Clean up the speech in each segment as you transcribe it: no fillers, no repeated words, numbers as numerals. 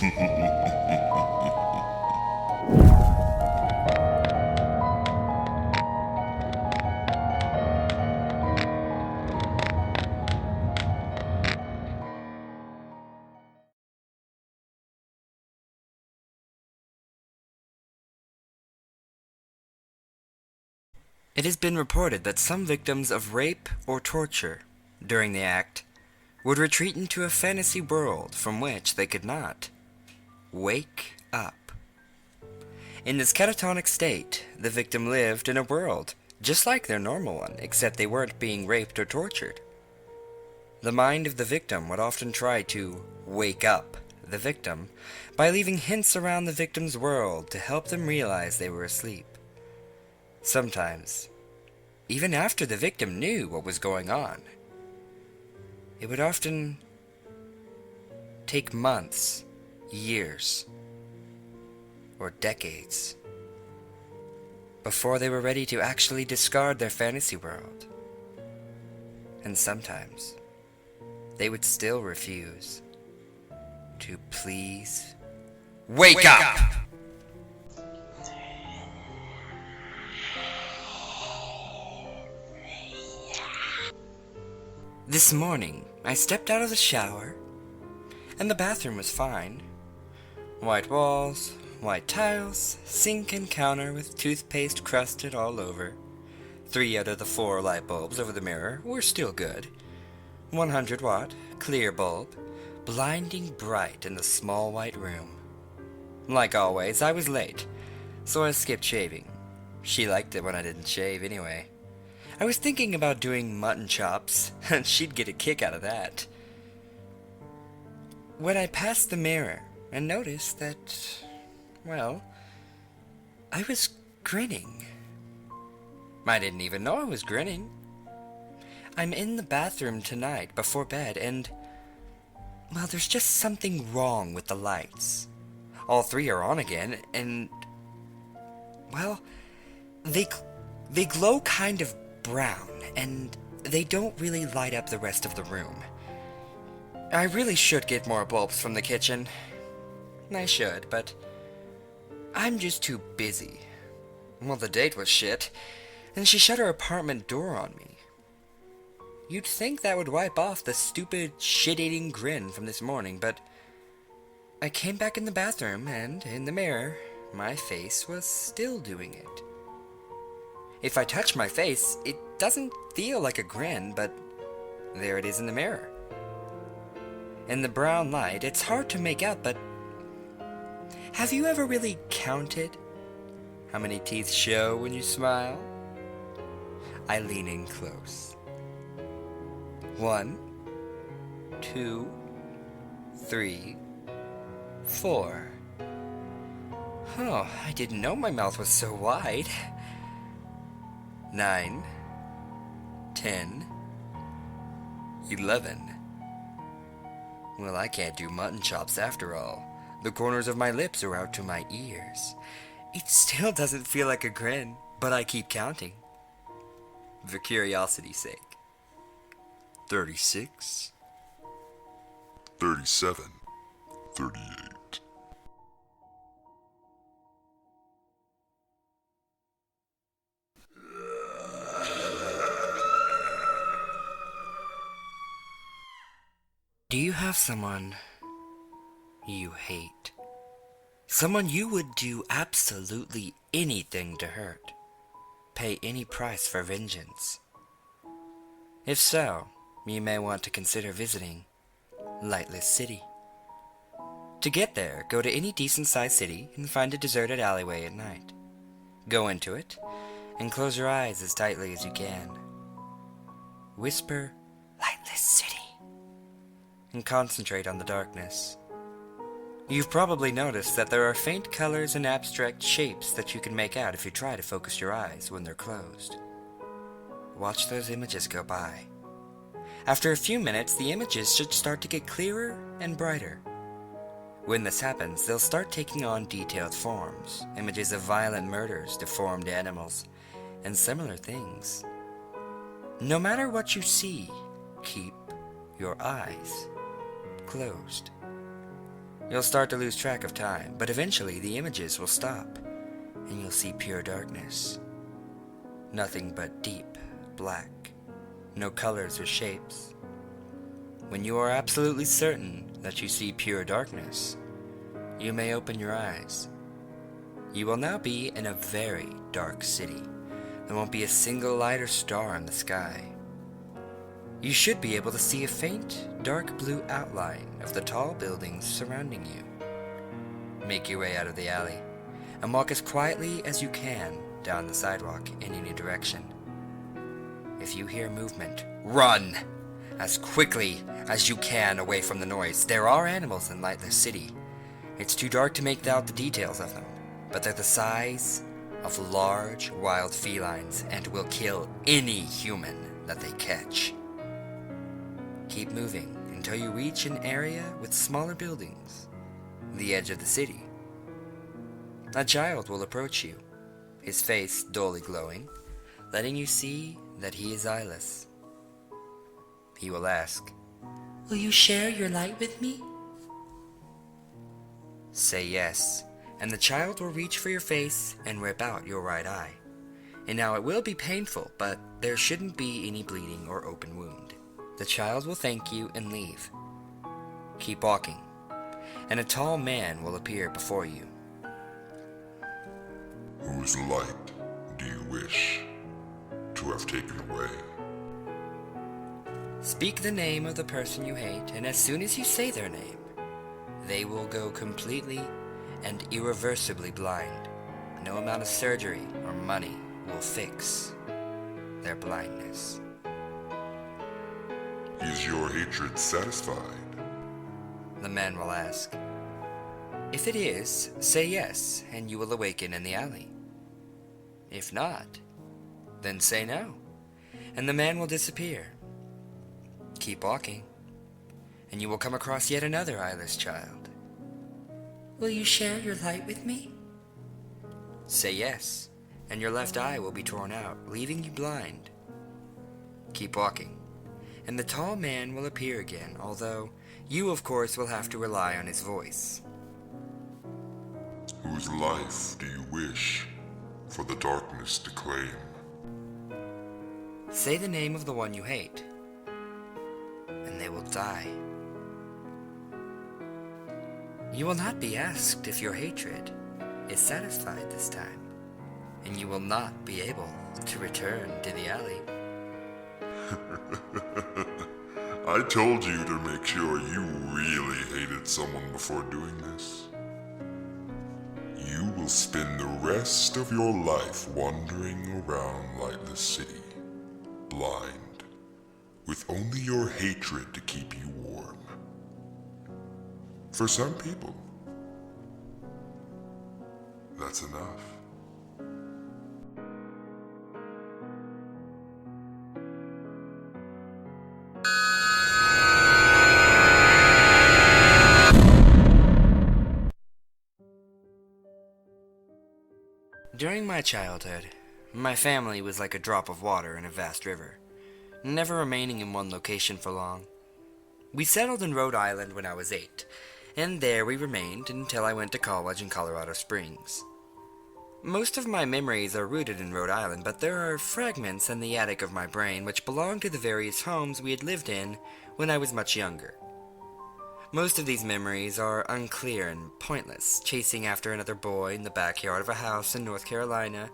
It has been reported that some victims of rape or torture during the act would retreat into a fantasy world from which they could not wake up. In this catatonic state, the victim lived in a world just like their normal one, except they weren't being raped or tortured. The mind of the victim would often try to wake up the victim by leaving hints around the victim's world to help them realize they were asleep. Sometimes, even after the victim knew what was going on, it would often take months, years, or decades before they were ready to actually discard their fantasy world. And sometimes, they would still refuse to please wake up! This morning, I stepped out of the shower, and the bathroom was fine. White walls, white tiles, sink and counter with toothpaste crusted all over. 3 out of the 4 light bulbs over the mirror were still good. 100-watt, clear bulb, blinding bright in the small white room. Like always, I was late, so I skipped shaving. She liked it when I didn't shave anyway. I was thinking about doing mutton chops, and she'd get a kick out of that. When I passed the mirror and noticed that, well, I was grinning. I didn't even know I was grinning. I'm in the bathroom tonight before bed, and, well, there's just something wrong with the lights. All 3 are on again, and, well, they glow kind of brown, and they don't really light up the rest of the room. I really should get more bulbs from the kitchen. I should, but I'm just too busy. Well, the date was shit, and she shut her apartment door on me. You'd think that would wipe off the stupid, shit-eating grin from this morning, but I came back in the bathroom, and in the mirror, my face was still doing it. If I touch my face, it doesn't feel like a grin, but there it is in the mirror. In the brown light, it's hard to make out, but have you ever really counted how many teeth show when you smile? I lean in close. 1, 2, 3, 4. Oh, I didn't know my mouth was so wide. 9, 10, 11. Well, I can't do mutton chops after all. The corners of my lips are out to my ears. It still doesn't feel like a grin, but I keep counting. For curiosity's sake. 36, 37, 38. Do you have someone you hate? Someone you would do absolutely anything to hurt? Pay any price for vengeance? If so, you may want to consider visiting Lightless City. To get there, go to any decent-sized city and find a deserted alleyway at night. Go into it, and close your eyes as tightly as you can. Whisper, "Lightless City," and concentrate on the darkness. You've probably noticed that there are faint colors and abstract shapes that you can make out if you try to focus your eyes when they're closed. Watch those images go by. After a few minutes, the images should start to get clearer and brighter. When this happens, they'll start taking on detailed forms, images of violent murders, deformed animals, and similar things. No matter what you see, keep your eyes closed. You'll start to lose track of time, but eventually the images will stop, and you'll see pure darkness. Nothing but deep black, no colors or shapes. When you are absolutely certain that you see pure darkness, you may open your eyes. You will now be in a very dark city. There won't be a single light or star in the sky. You should be able to see a faint, dark blue outline of the tall buildings surrounding you. Make your way out of the alley, and walk as quietly as you can down the sidewalk in any direction. If you hear movement, run as quickly as you can away from the noise. There are animals in Lightless City. It's too dark to make out the details of them, but they're the size of large wild felines and will kill any human that they catch. Keep moving until you reach an area with smaller buildings, the edge of the city. A child will approach you, his face dully glowing, letting you see that he is eyeless. He will ask, "Will you share your light with me?" Say yes, and the child will reach for your face and rip out your right eye. And now it will be painful, but there shouldn't be any bleeding or open wound. The child will thank you and leave. Keep walking, and a tall man will appear before you. Whose light do you wish to have taken away? Speak the name of the person you hate, and as soon as you say their name, they will go completely and irreversibly blind. No amount of surgery or money will fix their blindness. Is your hatred satisfied? The man will ask. If it is, say yes, and you will awaken in the alley. If not, then say no, and the man will disappear. Keep walking, and you will come across yet another eyeless child. Will you share your light with me? Say yes, and your left eye will be torn out, leaving you blind. Keep walking, and the tall man will appear again, although you, of course, will have to rely on his voice. Whose life do you wish for the darkness to claim? Say the name of the one you hate, and they will die. You will not be asked if your hatred is satisfied this time, and you will not be able to return to the alley. I told you to make sure you really hated someone before doing this. You will spend the rest of your life wandering around Lightless City, blind, with only your hatred to keep you warm. For some people, that's enough. During my childhood, my family was like a drop of water in a vast river, never remaining in one location for long. We settled in Rhode Island when I was 8, and there we remained until I went to college in Colorado Springs. Most of my memories are rooted in Rhode Island, but there are fragments in the attic of my brain which belong to the various homes we had lived in when I was much younger. Most of these memories are unclear and pointless, chasing after another boy in the backyard of a house in North Carolina,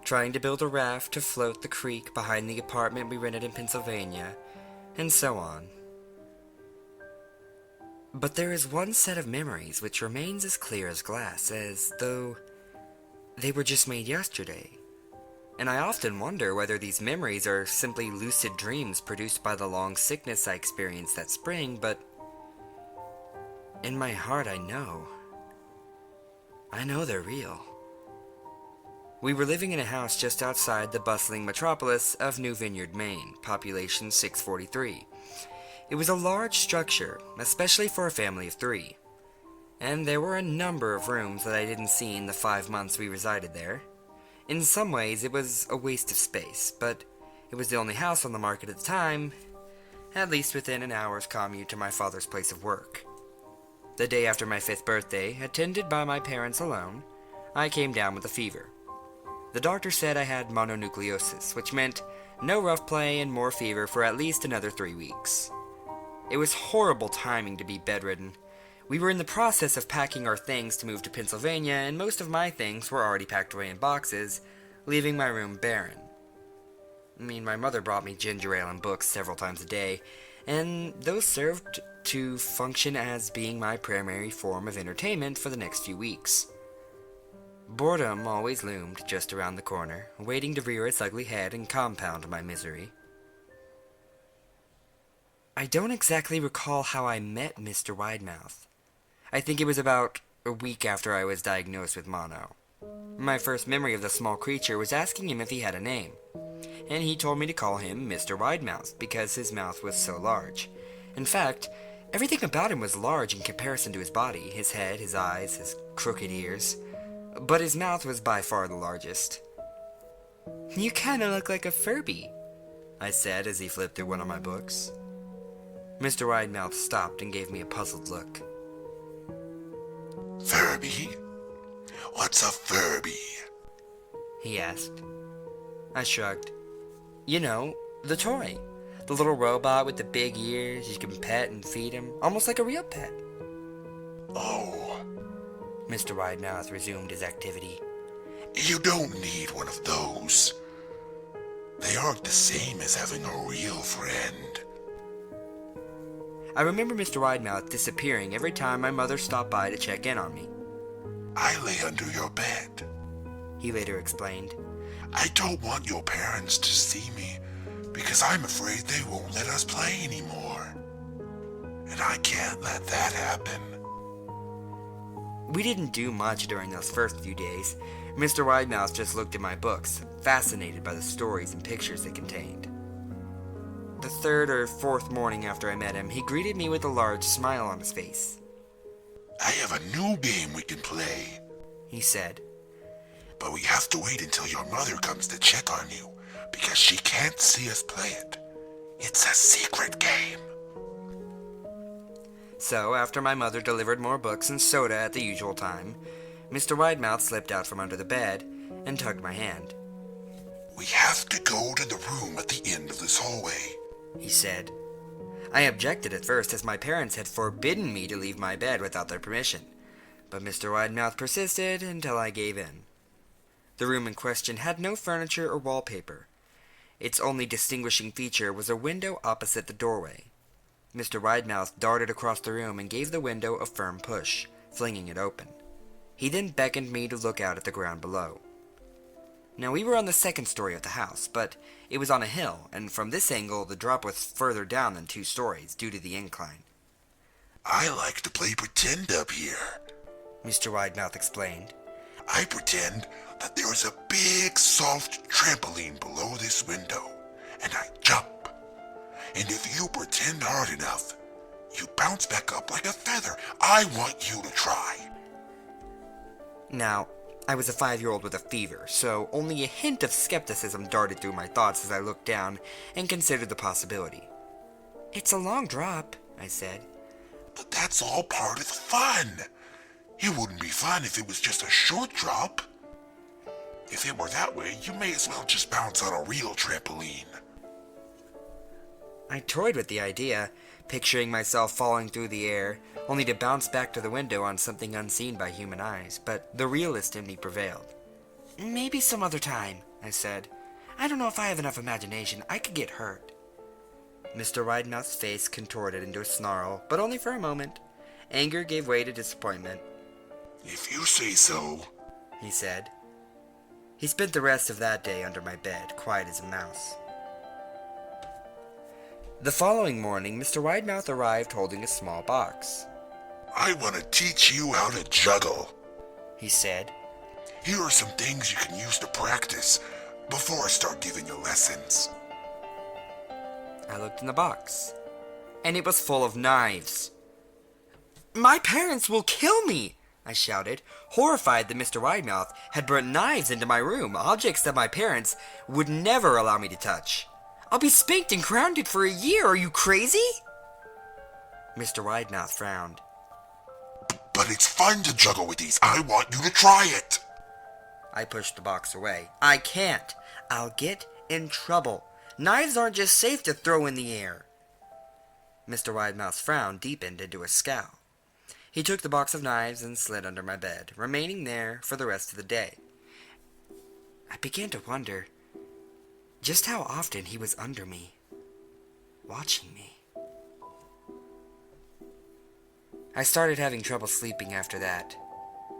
trying to build a raft to float the creek behind the apartment we rented in Pennsylvania, and so on. But there is one set of memories which remains as clear as glass, as though they were just made yesterday. And I often wonder whether these memories are simply lucid dreams produced by the long sickness I experienced that spring, but in my heart I know they're real. We were living in a house just outside the bustling metropolis of New Vineyard, Maine, population 643. It was a large structure, especially for a family of 3. And there were a number of rooms that I didn't see in the 5 months we resided there. In some ways, it was a waste of space, but it was the only house on the market at the time, at least within an hour's commute to my father's place of work. The day after my 5th birthday, attended by my parents alone, I came down with a fever. The doctor said I had mononucleosis, which meant no rough play and more fever for at least another 3 weeks. It was horrible timing to be bedridden. We were in the process of packing our things to move to Pennsylvania, and most of my things were already packed away in boxes, leaving my room barren. My mother brought me ginger ale and books several times a day, and those served to function as being my primary form of entertainment for the next few weeks. Boredom always loomed just around the corner, waiting to rear its ugly head and compound my misery. I don't exactly recall how I met Mr. Widemouth. I think it was about a week after I was diagnosed with mono. My first memory of the small creature was asking him if he had a name, and he told me to call him Mr. Widemouth because his mouth was so large. In fact, everything about him was large in comparison to his body, his head, his eyes, his crooked ears, but his mouth was by far the largest. "You kinda look like a Furby," I said as he flipped through one of my books. Mr. Widemouth stopped and gave me a puzzled look. Furby? What's a Furby? He asked. I shrugged. You know, the toy. The little robot with the big ears you can pet and feed him, almost like a real pet. Oh. Mr. Widemouth resumed his activity. You don't need one of those. They aren't the same as having a real friend. I remember Mr. Widemouth disappearing every time my mother stopped by to check in on me. I lay under your bed, he later explained. I don't want your parents to see me because I'm afraid they won't let us play anymore. And I can't let that happen. We didn't do much during those first few days. Mr. Widemouth just looked at my books, fascinated by the stories and pictures they contained. The 3rd or 4th morning after I met him, he greeted me with a large smile on his face. I have a new game we can play, he said. But we have to wait until your mother comes to check on you, because she can't see us play it. It's a secret game. So, after my mother delivered more books and soda at the usual time, Mr. Widemouth slipped out from under the bed and tugged my hand. We have to go to the room at the end of this hallway, he said. I objected at first, as my parents had forbidden me to leave my bed without their permission, but Mr. Widemouth persisted until I gave in. The room in question had no furniture or wallpaper. Its only distinguishing feature was a window opposite the doorway. Mr. Widemouth darted across the room and gave the window a firm push, flinging it open. He then beckoned me to look out at the ground below. Now, we were on the 2nd story of the house, but it was on a hill, and from this angle the drop was further down than 2 stories due to the incline. I like to play pretend up here, Mr. Widemouth explained. I pretend that there is a big soft trampoline below this window, and I jump. And if you pretend hard enough, you bounce back up like a feather. I want you to try. Now, I was a 5-year-old with a fever, so only a hint of skepticism darted through my thoughts as I looked down and considered the possibility. It's a long drop, I said. But that's all part of the fun. It wouldn't be fun if it was just a short drop. If it were that way, you may as well just bounce on a real trampoline. I toyed with the idea, picturing myself falling through the air, only to bounce back to the window on something unseen by human eyes, but the realist in me prevailed. Maybe some other time, I said. I don't know if I have enough imagination. I could get hurt. Mr. Widemouth's face contorted into a snarl, but only for a moment. Anger gave way to disappointment. If you say so, he said. He spent the rest of that day under my bed, quiet as a mouse. The following morning, Mr. Widemouth arrived holding a small box. I want to teach you how to juggle, he said. Here are some things you can use to practice before I start giving you lessons. I looked in the box, and it was full of knives. My parents will kill me, I shouted, horrified that Mr. Widemouth had brought knives into my room, objects that my parents would never allow me to touch. I'll be spanked and grounded for a year. Are you crazy? Mr. Widemouth frowned. But it's fun to juggle with these. I want you to try it. I pushed the box away. I can't. I'll get in trouble. Knives aren't just safe to throw in the air. Mr. Widemouth's frown deepened into a scowl. He took the box of knives and slid under my bed, remaining there for the rest of the day. I began to wonder just how often he was under me, watching me. I started having trouble sleeping after that.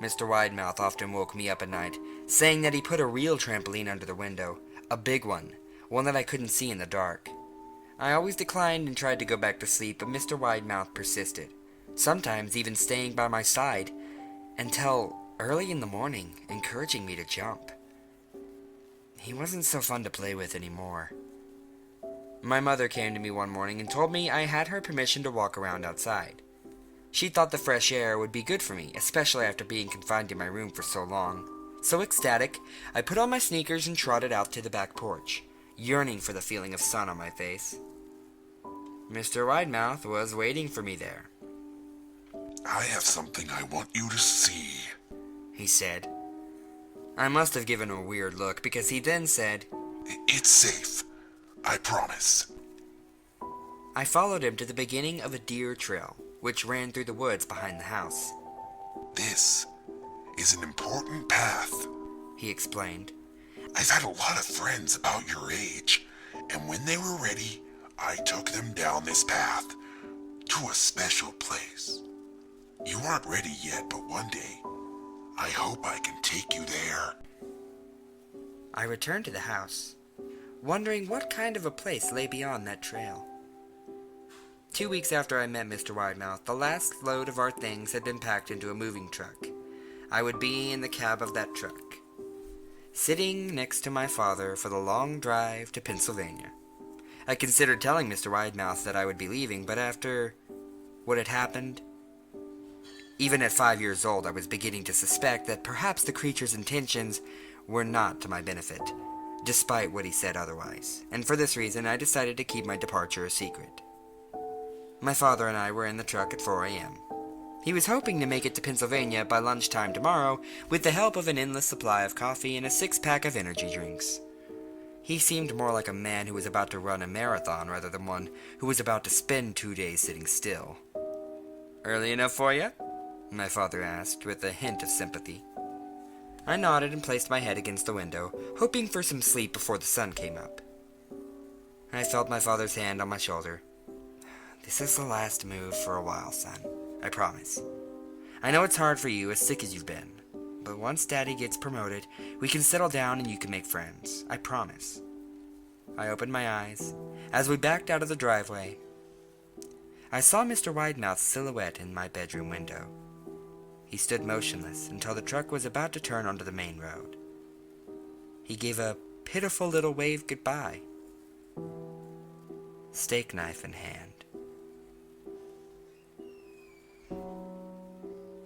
Mr. Widemouth often woke me up at night, saying that he put a real trampoline under the window, a big one that I couldn't see in the dark. I always declined and tried to go back to sleep, but Mr. Widemouth persisted, sometimes even staying by my side until early in the morning, encouraging me to jump. He wasn't so fun to play with anymore. My mother came to me one morning and told me I had her permission to walk around outside. She thought the fresh air would be good for me, especially after being confined in my room for so long. So ecstatic, I put on my sneakers and trotted out to the back porch, yearning for the feeling of sun on my face. Mr. Widemouth was waiting for me there. I have something I want you to see, he said. I must have given him a weird look because he then said, It's safe. I promise. I followed him to the beginning of a deer trail, which ran through the woods behind the house. This is an important path, he explained. I've had a lot of friends about your age, and when they were ready, I took them down this path to a special place. You aren't ready yet, but one day, I hope I can take you there. I returned to the house, wondering what kind of a place lay beyond that trail. 2 weeks after I met Mr. Widemouth, the last load of our things had been packed into a moving truck. I would be in the cab of that truck, sitting next to my father for the long drive to Pennsylvania. I considered telling Mr. Widemouth that I would be leaving, but after what had happened, even at 5 years old, I was beginning to suspect that perhaps the creature's intentions were not to my benefit, despite what he said otherwise, and for this reason I decided to keep my departure a secret. My father and I were in the truck at 4 a.m. He was hoping to make it to Pennsylvania by lunchtime tomorrow with the help of an endless supply of coffee and a 6-pack of energy drinks. He seemed more like a man who was about to run a marathon rather than one who was about to spend 2 days sitting still. "Early enough for you?" my father asked with a hint of sympathy. I nodded and placed my head against the window, hoping for some sleep before the sun came up. I felt my father's hand on my shoulder. "This is the last move for a while, son. I promise. I know it's hard for you, as sick as you've been. But once Daddy gets promoted, we can settle down and you can make friends. I promise." I opened my eyes. As we backed out of the driveway, I saw Mr. Widemouth's silhouette in my bedroom window. He stood motionless until the truck was about to turn onto the main road. He gave a pitiful little wave goodbye, steak knife in hand.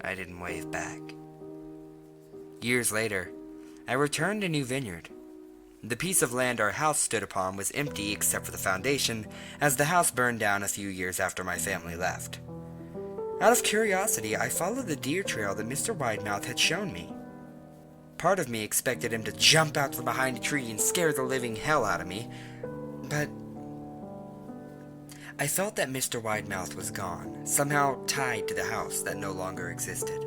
I didn't wave back. Years later, I returned to New Vineyard. The piece of land our house stood upon was empty except for the foundation, as the house burned down a few years after my family left. Out of curiosity, I followed the deer trail that Mr. Widemouth had shown me. Part of me expected him to jump out from behind a tree and scare the living hell out of me, but I felt that Mr. Widemouth was gone, somehow tied to the house that no longer existed,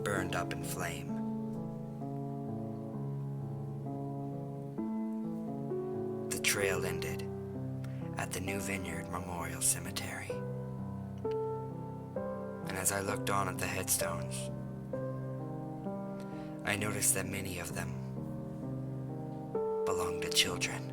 burned up in flame. The trail ended at the New Vineyard Memorial Cemetery. And as I looked on at the headstones, I noticed that many of them belonged to children.